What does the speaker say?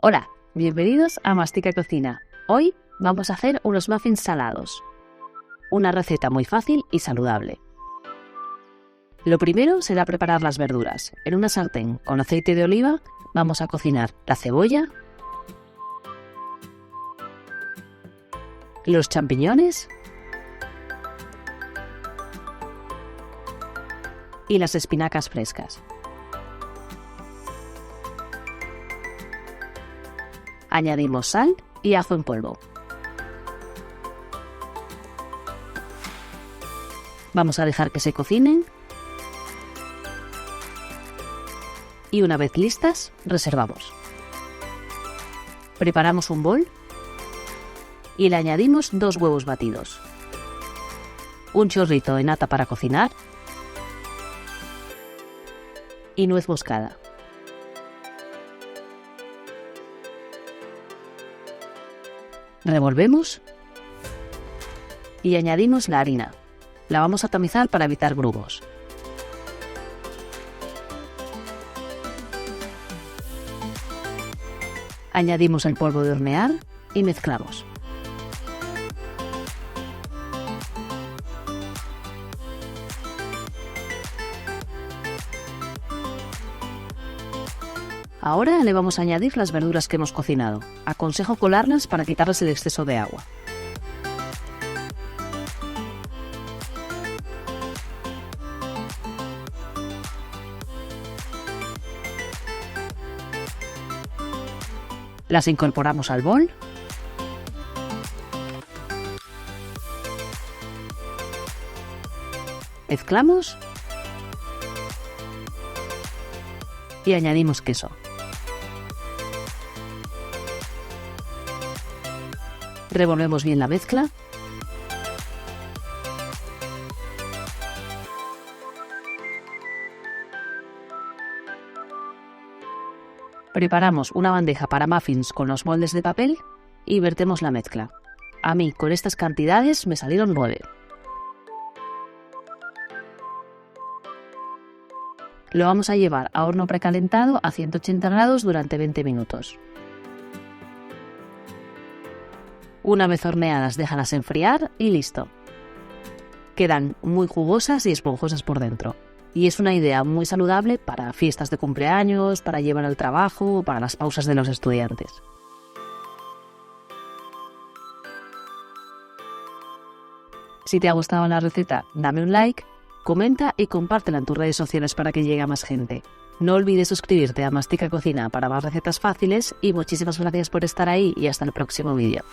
Hola, bienvenidos a Mastica Cocina. Hoy vamos a hacer unos muffins salados. Una receta muy fácil y saludable. Lo primero será preparar las verduras. En una sartén con aceite de oliva vamos a cocinar la cebolla, los champiñones y las espinacas frescas. Añadimos sal y ajo en polvo. Vamos a dejar que se cocinen y una vez listas, reservamos. Preparamos un bol y le añadimos 2 huevos batidos, un chorrito de nata para cocinar y nuez moscada. Revolvemos y añadimos la harina. La vamos a tamizar para evitar grumos. Añadimos el polvo de hornear y mezclamos. Ahora le vamos a añadir las verduras que hemos cocinado. Aconsejo colarlas para quitarles el exceso de agua. Las incorporamos al bol. Mezclamos y añadimos queso. Revolvemos bien la mezcla. Preparamos una bandeja para muffins con los moldes de papel y vertemos la mezcla. A mí, con estas cantidades, me salieron 9. Lo vamos a llevar a horno precalentado a 180 grados durante 20 minutos. Una vez horneadas, déjalas enfriar y listo. Quedan muy jugosas y esponjosas por dentro. Y es una idea muy saludable para fiestas de cumpleaños, para llevar al trabajo o para las pausas de los estudiantes. Si te ha gustado la receta, dame un like, comenta y compártela en tus redes sociales para que llegue a más gente. No olvides suscribirte a Mastica Cocina para más recetas fáciles y muchísimas gracias por estar ahí y hasta el próximo vídeo.